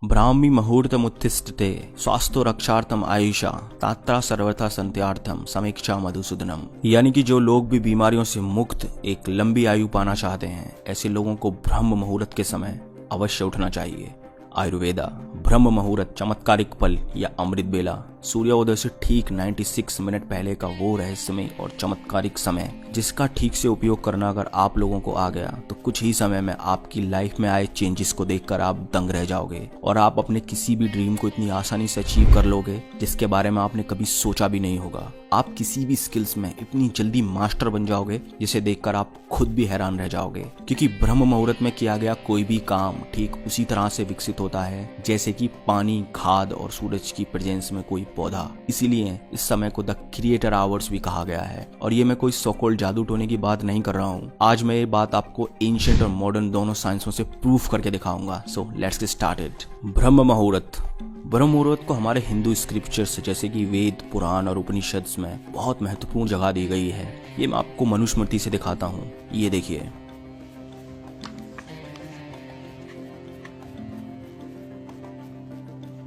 ब्राह्मी मुहूर्तमुत्तिष्ठते स्वास्थ्य रक्षार्थम आयुषा तात्रा सर्वथा संत्यार्थम समीक्षा मधुसूदनम। यानी कि जो लोग भी बीमारियों से मुक्त एक लंबी आयु पाना चाहते हैं, ऐसे लोगों को ब्रह्म मुहूर्त के समय अवश्य उठना चाहिए। आयुर्वेदा ब्रह्म मुहूर्त चमत्कारिक पल या अमृत बेला सूर्योदय से ठीक 96 मिनट पहले का वो रहस्यमय और चमत्कारिक समय जिसका ठीक से उपयोग करना अगर आप लोगों को आ गया तो कुछ ही समय में आपकी लाइफ में आए चेंजेस को देखकर आप दंग रह जाओगे और आप अपने किसी भी ड्रीम को इतनी आसानी से अचीव कर लोगे जिसके बारे में आपने कभी सोचा भी नहीं होगा। आप किसी भी स्किल्स में इतनी जल्दी मास्टर बन जाओगे जिसे देखकर आप खुद भी हैरान रह जाओगे, क्योंकि ब्रह्म मुहूर्त में किया गया कोई भी काम ठीक उसी तरह से विकसित होता है जैसे कि पानी, खाद और सूरज की प्रेजेंस में कोई पौधा। इसीलिए इस समय को द क्रिएटर आवर्स भी कहा गया है। और ये मैं कोई सो-कॉल्ड जादू टोने की बात नहीं कर रहा हूँ। आज मैं ये बात आपको एंशिएंट और मॉडर्न दोनों साइंसों से प्रूफ करके दिखाऊंगा। So let's get started. ब्रह्म मुहूर्त को हमारे हिंदू स्क्रिप्चर्स जैसे कि वेद, पुराण और उपनिषद में बहुत महत्वपूर्ण जगह दी गई है। ये मैं आपको मनुस्मृति से दिखाता हूँ। ये देखिए,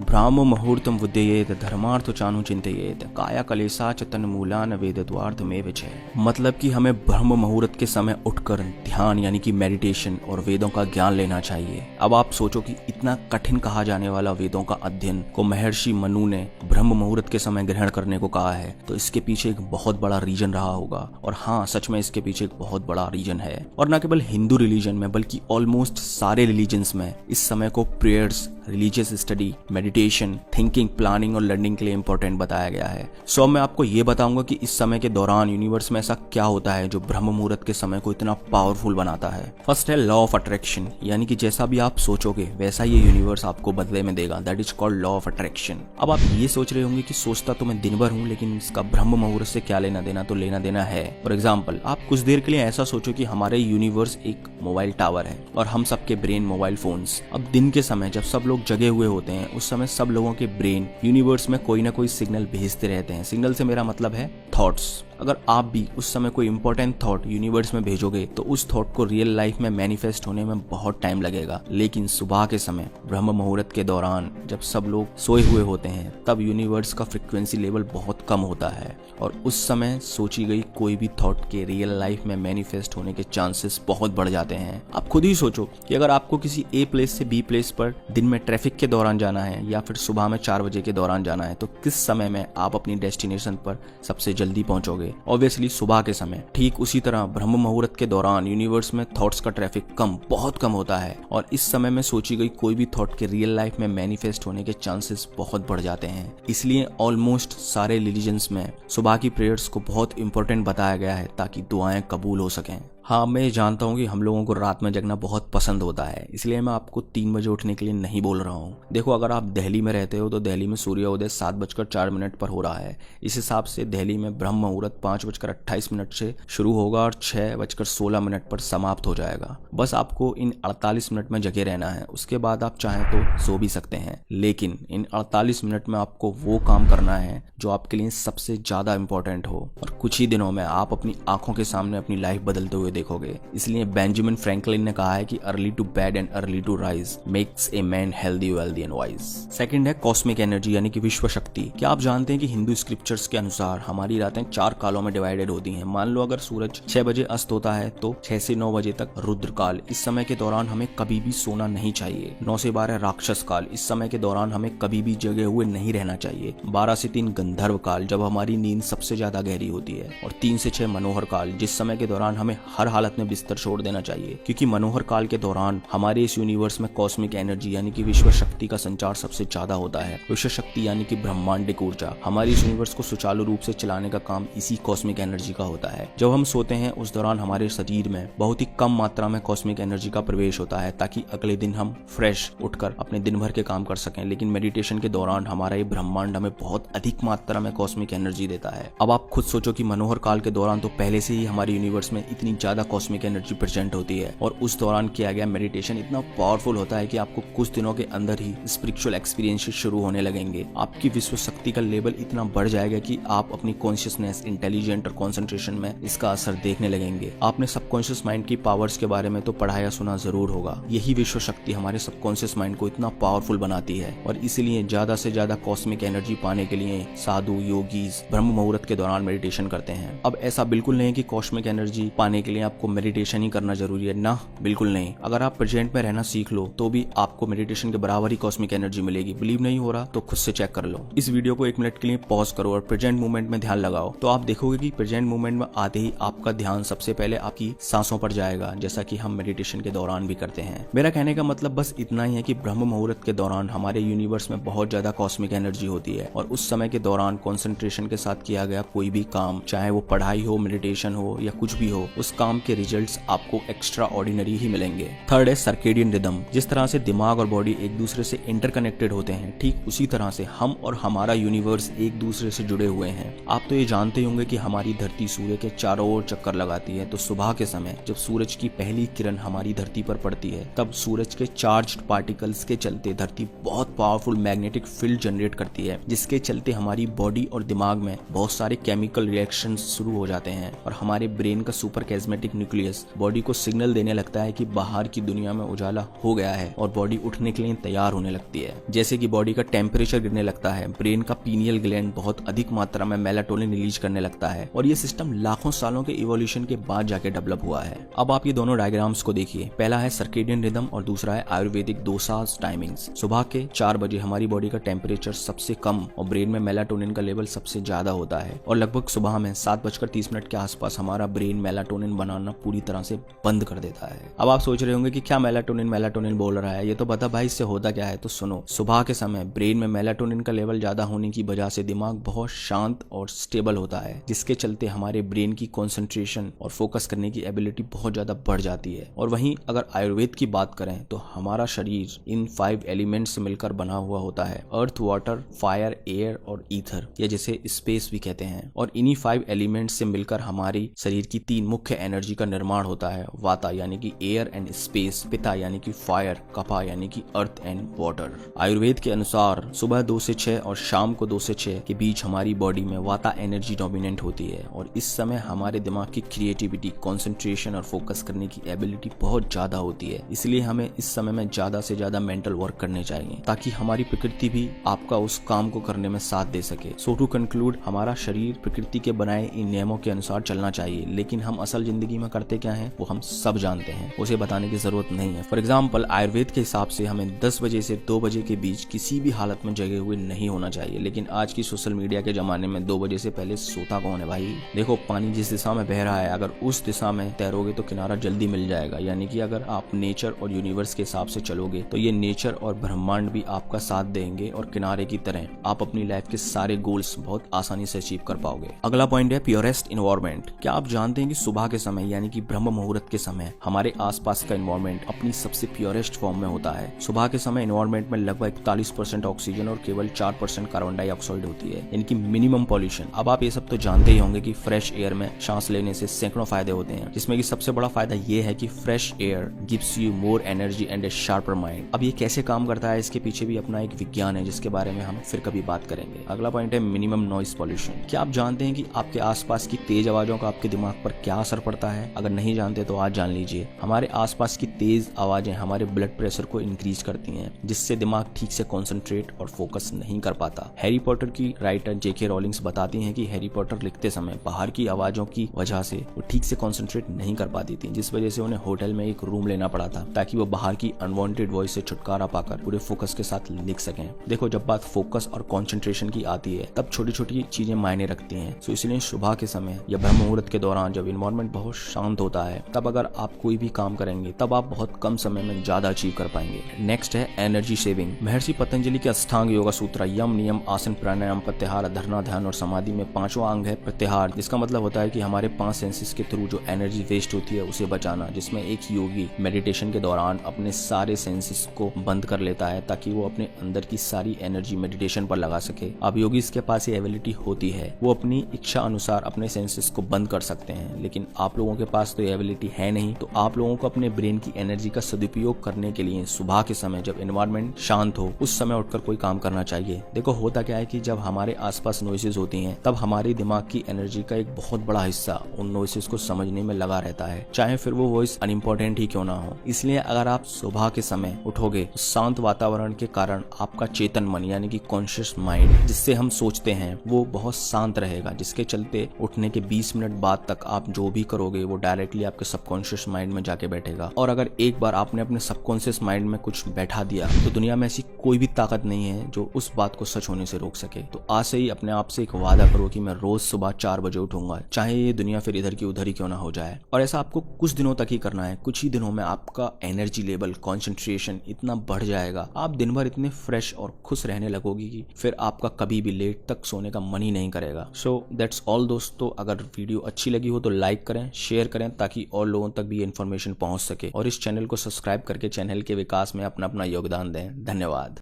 ब्राह्म मुहूर्तम विद्येत धर्मार्थ चानु चिंतयेत काया कलेसा च तन्मूलान वेदद्वार्थमेव च। मतलब कि हमें ब्रह्म मुहूर्त के समय उठकर ध्यान यानी कि मेडिटेशन और वेदों का ज्ञान लेना चाहिए। अब आप सोचो कि इतना कठिन कहा जाने वाला वेदों का अध्ययन को महर्षि मनु ने ब्रह्म मुहूर्त के समय ग्रहण करने को कहा है, तो इसके पीछे एक बहुत बड़ा रीजन रहा होगा। और हाँ, सच में इसके पीछे एक बहुत बड़ा रीजन है। और न केवल हिंदू रिलीजन में बल्कि ऑलमोस्ट सारे रिलीजन्स में इस समय को prayers, religious study, meditation, thinking, planning और लर्निंग के लिए इंपॉर्टेंट बताया गया है। सो मैं आपको ये बताऊंगा कि इस समय के दौरान यूनिवर्स में ऐसा क्या होता है जो ब्रह्म मुहूर्त के समय को इतना पावरफुल बनाता है। फर्स्ट है लॉ ऑफ अट्रैक्शन, यानी कि जैसा भी आप सोचोगे वैसा ये यूनिवर्स आपको बदले में देगा। That is called law of attraction. अब आप ये सोच रहे होंगे कि सोचता तो मैं दिन भर हूँ, लेकिन इसका ब्रह्म मुहूर्त से क्या लेना देना? तो लेना देना है। फॉर एग्जाम्पल, आप कुछ देर के लिए ऐसा सोचो कि हमारे यूनिवर्स एक मोबाइल टावर है और हम सबके ब्रेन मोबाइल फोन्स। अब दिन के समय जब सब लोग जगे हुए होते हैं, उस समय सब लोगों के ब्रेन यूनिवर्स में कोई ना कोई सिग्नल भेजते रहते हैं। सिग्नल से मेरा मतलब है थॉट्स। अगर आप भी उस समय कोई इंपॉर्टेंट थॉट यूनिवर्स में भेजोगे तो उस थॉट को रियल लाइफ में मैनिफेस्ट होने में बहुत टाइम लगेगा। लेकिन सुबह के समय ब्रह्म मुहूर्त के दौरान जब सब लोग सोए हुए होते हैं, तब यूनिवर्स का फ्रिक्वेंसी लेवल बहुत कम होता है और उस समय सोची गई कोई भी थॉट के रियल लाइफ में मैनिफेस्ट होने के चांसेस बहुत बढ़ जाते हैं। आप खुद ही सोचो कि अगर आपको किसी ए प्लेस से बी प्लेस पर दिन में ट्रैफिक के दौरान जाना है या फिर सुबह में 4 बजे के दौरान जाना है, तो किस समय में आप अपनी डेस्टिनेशन पर सबसे जल्दी पहुंचोगे? ऑब्वियसली सुबह के समय। ठीक उसी तरह ब्रह्म मुहूर्त के दौरान यूनिवर्स में थॉट्स का ट्रैफिक बहुत कम होता है और इस समय में सोची गई कोई भी थॉट के रियल लाइफ में मैनिफेस्ट होने के चांसेस बहुत बढ़ जाते हैं। इसलिए ऑलमोस्ट सारे रिलीजन्स में सुबह की प्रेयर्स को बहुत इंपॉर्टेंट बताया गया है ताकि दुआएं कबूल हो सकें। हाँ, मैं जानता हूँ कि हम लोगों को रात में जगना बहुत पसंद होता है, इसलिए मैं आपको 3 बजे उठने के लिए नहीं बोल रहा हूँ। देखो, अगर आप दिल्ली में रहते हो तो दिल्ली में सूर्योदय 7:04 पर हो रहा है। इस हिसाब से दिल्ली में ब्रह्म मुहूर्त 5:28 से शुरू होगा और 6:16 पर समाप्त हो जाएगा। बस आपको इन 48 मिनट में जगे रहना है। उसके बाद आप चाहें तो सो भी सकते हैं, लेकिन इन 48 मिनट में आपको वो काम करना है जो आपके लिए सबसे ज्यादा इंपॉर्टेंट हो। और कुछ ही दिनों में आप अपनी आंखों के सामने अपनी लाइफ बदलते हुए देखोगे। इसलिए बेंजामिन फ्रैंकलिन ने कहा है कि early to bed and early to rise makes a man healthy, wealthy and wise. Second है कॉस्मिक एनर्जी यानी कि विश्व शक्ति। क्या आप जानते हैं कि हिंदू स्क्रिप्चर्स के अनुसार हमारी रातें 4 कालों में डिवाइडेड होती हैं। मान लो अगर सूरज 6 बजे अस्त होता है तो 6 से 9 बजे तक रुद्र काल। इस समय के दौरान हमें कभी भी सोना नहीं चाहिए। 9 से 12 राक्षस काल। इस समय के दौरान हमें कभी भी जगे हुए नहीं रहना चाहिए। 12 से 3 गंधर्व काल, जब हमारी नींद सबसे ज्यादा गहरी होती है। और 3 से 6 मनोहर काल, जिस समय के दौरान हमें हर हालत में बिस्तर छोड़ देना चाहिए, क्योंकि मनोहर काल के दौरान हमारे इस यूनिवर्स में कॉस्मिक एनर्जी यानी कि विश्व शक्ति का संचार सबसे ज्यादा होता है। विश्व शक्ति यानी कि ब्रह्मांडिक ऊर्जा, हमारी इस यूनिवर्स को सुचारू रूप से चलाने का काम इसी कॉस्मिक एनर्जी का होता है। जब हम सोते हैं उस दौरान हमारे शरीर में बहुत ही कम मात्रा में कॉस्मिक एनर्जी का प्रवेश होता है ताकि अगले दिन हम फ्रेश उठकर अपने दिन भर के काम कर सकें। लेकिन मेडिटेशन के दौरान हमारा ये ब्रह्मांड हमें बहुत अधिक मात्रा में कॉस्मिक एनर्जी देता है। अब आप खुद सोचो कि मनोहर काल के दौरान तो पहले से ही हमारे यूनिवर्स में इतनी ज्यादा ज्यादा कॉस्मिक एनर्जी प्रेजेंट होती है और उस दौरान किया गया मेडिटेशन इतना पावरफुल होता है कि आपको कुछ दिनों के अंदर ही स्पिरिचुअल एक्सपीरियंसेस शुरू होने लगेंगे। आपकी विश्व शक्ति का लेवल इतना बढ़ जाएगा कि आप अपनी कॉन्शियसनेस, इंटेलिजेंट और कॉन्सेंट्रेशन में इसका असर देखने लगेंगे। आपने सबकॉन्शियस माइंड की पावर्स के बारे में तो पढ़ा या सुना जरूर होगा। यही विश्व शक्ति हमारे सबकॉन्शियस माइंड को इतना पावरफुल बनाती है और इसीलिए ज्यादा से ज्यादा कॉस्मिक एनर्जी पाने के लिए साधु, योगीज ब्रह्म मुहूर्त के दौरान मेडिटेशन करते हैं। अब ऐसा बिल्कुल नहीं कि कॉस्मिक एनर्जी पाने के लिए आपको मेडिटेशन ही करना जरूरी है, ना, बिल्कुल नहीं। अगर आप प्रेजेंट में रहना सीख लो तो भी आपको मेडिटेशन के बराबर ही कॉस्मिक एनर्जी मिलेगी। बिलीव नहीं हो रहा तो खुद से चेक कर लो। इस वीडियो को 1 मिनट के लिए पॉज करो और प्रेजेंट मूवमेंट में ध्यान लगाओ, तो आप देखोगे कि प्रेजेंट मूवमेंट में आते ही आपका ध्यान सबसे पहले आपकी सांसों पर जाएगा, जैसा कि हम मेडिटेशन के दौरान भी करते हैं। मेरा कहने का मतलब बस इतना ही है कि ब्रह्म मुहूर्त के दौरान हमारे यूनिवर्स में बहुत ज्यादा कॉस्मिक एनर्जी होती है और उस समय के दौरान कंसंट्रेशन के साथ किया गया कोई भी काम, चाहे वो पढ़ाई हो, मेडिटेशन हो या कुछ भी हो, उस काम के रिजल्ट्स आपको एक्स्ट्रा ऑर्डिनरी ही मिलेंगे। थर्ड है सर्केडियन रिदम। जिस तरह से दिमाग और बॉडी एक दूसरे से इंटरकनेक्टेड होते हैं, ठीक उसी तरह से हम और हमारा यूनिवर्स एक दूसरे से जुड़े हुए हैं। आप तो ये जानते होंगे कि हमारी धरती सूर्य के चारों ओर चक्कर लगाती है, तो सुबह के समय जब सूरज की पहली किरण हमारी धरती पर पड़ती है, तब सूरज के चार्ज्ड पार्टिकल्स के चलते धरती बहुत पावरफुल मैग्नेटिक फील्ड जनरेट करती है, जिसके चलते हमारी बॉडी और दिमाग में बहुत सारे केमिकल रिएक्शंस शुरू हो जाते हैं और हमारे ब्रेन का सुपर कैस्मेटिक न्यूक्लियस बॉडी को सिग्नल देने लगता है कि बाहर की दुनिया में उजाला हो गया है और बॉडी उठने के लिए तैयार होने लगती है। जैसे कि बॉडी का टेम्परेचर गिरने लगता है, ब्रेन का पीनियल ग्लैंड बहुत अधिक मात्रा में मेलाटोनिन रिलीज करने लगता है और ये सिस्टम लाखों सालों के इवोल्यूशन के बाद जाके डेवलप हुआ है। अब आप ये दोनों डायग्राम्स को देखिए। पहला है सर्केडियन रिदम और दूसरा है आयुर्वेदिक दोसाज टाइमिंग्स। सुबह के 4 बजे हमारी बॉडी का टेम्परेचर सबसे कम और ब्रेन में मेलाटोनिन का लेवल सबसे ज्यादा होता है और लगभग सुबह में 7:30 के आसपास हमारा ब्रेन मेलाटोनिन बनाना पूरी तरह से बंद कर देता है। अब आप सोच रहे होंगे कि क्या मेलाटोनिन बोल रहा है, ये तो बता भाई इससे होता क्या है। तो सुनो, सुबह के समय ब्रेन में मेलाटोनिन का लेवल ज्यादा होने की वजह से दिमाग बहुत शांत और स्टेबल होता है, जिसके चलते हमारे ब्रेन की कंसंट्रेशन और फोकस करने की एबिलिटी बहुत ज्यादा बढ़ जाती है। और वहीं अगर आयुर्वेद की बात करें तो हमारा शरीर इन 5 एलिमेंट्स से मिलकर बना हुआ होता है, अर्थ, वाटर, फायर, एयर और ईथर, या जिसे स्पेस भी कहते हैं। और इन्हीं 5 एलिमेंट्स से मिलकर हमारी शरीर की 3 मुख्य एनर्जी का निर्माण होता है, वाता यानी कि एयर एंड स्पेस, पिता यानी कि फायर, कपा यानी कि अर्थ एंड वाटर। आयुर्वेद के अनुसार सुबह 2 से 6 और शाम को 2 से 6 के बीच हमारी बॉडी में वाता एनर्जी डोमिनेंट होती है और इस समय हमारे दिमाग की क्रिएटिविटी, कंसंट्रेशन और फोकस करने की एबिलिटी बहुत ज्यादा होती है। इसलिए हमें इस समय में ज्यादा से ज्यादा मेंटल वर्क करने चाहिए ताकि हमारी प्रकृति भी आपका उस काम को करने में साथ दे सके। सो टू कंक्लूड, हमारा शरीर प्रकृति के बनाए इन नियमों के अनुसार चलना चाहिए, लेकिन हम असल जिंदगी में करते क्या है वो हम सब जानते हैं, उसे बताने की जरूरत नहीं है। फॉर एग्जाम्पल, आयुर्वेद के हिसाब से हमें 10 बजे से 2 बजे के बीच किसी भी हालत में जगे हुए नहीं होना चाहिए, लेकिन आज की सोशल मीडिया के जमाने में 2 बजे से पहले सोता कौन है भाई। देखो, पानी जिस दिशा में बह रहा है, अगर उस दिशा में तैरोगे तो किनारा जल्दी मिल जाएगा। यानी कि अगर आप नेचर और यूनिवर्स के हिसाब से चलोगे तो ये नेचर और ब्रह्मांड भी आपका साथ देंगे और किनारे की तरह आप अपनी लाइफ के सारे गोल्स बहुत आसानी से अचीव कर पाओगे। अगला पॉइंट है प्योरेस्ट इन्वायरमेंट। क्या आप जानते हैं कि सुबह के समय यानी कि ब्रह्म मुहूर्त के समय हमारे आसपास का इन्वायरमेंट अपनी सबसे प्योरेस्ट फॉर्म में होता है। सुबह के समय इन्वायरमेंट में लगभग 41% ऑक्सीजन और केवल 4% कार्बन डाइऑक्साइड होती है, इनकी मिनिमम पॉल्यूशन। अब आप ये सब तो जानते ही होंगे कि फ्रेश एयर में सांस लेने से सैकड़ों फायदे होते हैं, जिसमें कि सबसे बड़ा फायदा ये है कि fresh air gives you more energy and A sharper mind. अब ये कैसे काम करता है, इसके पीछे भी अपना एक विज्ञान है जिसके बारे में हम फिर कभी बात करेंगे। अगला पॉइंट है मिनिमम नॉइस पॉल्यूशन। क्या आप जानते हैं कि आपके आसपास की तेज आवाजों का आपके दिमाग पर क्या असर पड़ता है? अगर नहीं जानते तो आज जान लीजिए। हमारे आसपास की तेज आवाजें हमारे ब्लड प्रेशर को इंक्रीज करती हैं, जिससे दिमाग ठीक से कॉन्सेंट्रेट और फोकस नहीं कर पाता। हैरी पॉटर की राइटर जेके रॉलिंग्स बताती हैं कि हैरी पॉटर लिखते समय बाहर की आवाजों की वजह से वो ठीक से कॉन्सेंट्रेट नहीं कर पाती थी, जिस वजह से उन्हें होटल में एक रूम लेना पड़ा था ताकि वो बाहर की अनवांटेड वॉइस से छुटकारा पाकर पूरे फोकस के साथ लिख सकें। देखो, जब बात फोकस और कंसंट्रेशन की आती है तब छोटी छोटी चीजें मायने रखती हैं। सो इसलिए सुबह के समय या ब्रह्म मुहूर्त के दौरान जब इन्वायरमेंट बहुत शांत होता है, तब अगर आप कोई भी काम करेंगे तब आप बहुत कम समय में ज्यादा अचीव कर पाएंगे। नेक्स्ट है एनर्जी सेविंग। महर्षि पतंजलि के अष्टांग योगा सूत्र यम, नियम, आसन, प्राणायाम, प्रत्याहार, धरना, ध्यान और समाधि में 5वां अंग है प्रत्याहार, जिसका मतलब होता है कि हमारे 5 सेंसेस के थ्रू जो एनर्जी वेस्ट होती है उसे बचाना, जिसमें एक योगी मेडिटेशन के दौरान अपने सारे सेंसेस को बंद कर लेता है ताकि वो अपने अंदर की सारी एनर्जी मेडिटेशन पर लगा सके। अब योगी के पास ये एबिलिटी होती है, वो अपनी इच्छा अनुसार अपने सेंसेस को बंद कर सकते हैं, लेकिन आप लोग लोगों के पास तो ये एबिलिटी है नहीं। तो आप लोगों को अपने ब्रेन की एनर्जी का सदुपयोग करने के लिए सुबह के समय जब एनवायरनमेंट शांत हो उस समय उठकर कोई काम करना चाहिए। देखो होता क्या है कि जब हमारे आसपास नॉइसेस होती हैं तब हमारे दिमाग की एनर्जी का एक बहुत बड़ा हिस्सा उन नॉइसेस को समझने में लगा रहता है, चाहे फिर वो वॉइस अनइम्पोर्टेंट ही क्यों ना हो। इसलिए अगर आप सुबह के समय उठोगे तो शांत वातावरण के कारण आपका चेतन मन यानी कि कॉन्शियस माइंड जिससे हम सोचते हैं वो बहुत शांत रहेगा, जिसके चलते उठने के 20 मिनट बाद तक आप जो भी करोगे वो डायरेक्टली आपके सबकॉन्शियस माइंड में जाके बैठेगा। और अगर एक बार आपने अपने सबकॉन्शियस माइंड में कुछ बैठा दिया तो दुनिया में ऐसी कोई भी ताकत नहीं है जो उस बात को सच होने से रोक सके। तो आज से ही अपने आप से एक वादा करो कि मैं रोज सुबह 4 बजे उठूंगा, चाहे ये दुनिया फिर इधर की उधर ही क्यों ना हो जाए। और ऐसा आपको कुछ दिनों तक ही करना है। कुछ ही दिनों में आपका एनर्जी लेवल, कॉन्सेंट्रेशन इतना बढ़ जाएगा, आप दिन भर इतने फ्रेश और खुश रहने लगोगी कि फिर आपका कभी भी लेट तक सोने का मन ही नहीं करेगा। सो दैट्स ऑल दोस्तों, अगर वीडियो अच्छी लगी हो तो लाइक करें, शेयर करें ताकि और लोगों तक भी इन्फॉर्मेशन पहुंच सके, और इस चैनल को सब्सक्राइब करके चैनल के विकास में अपना योगदान दें। धन्यवाद।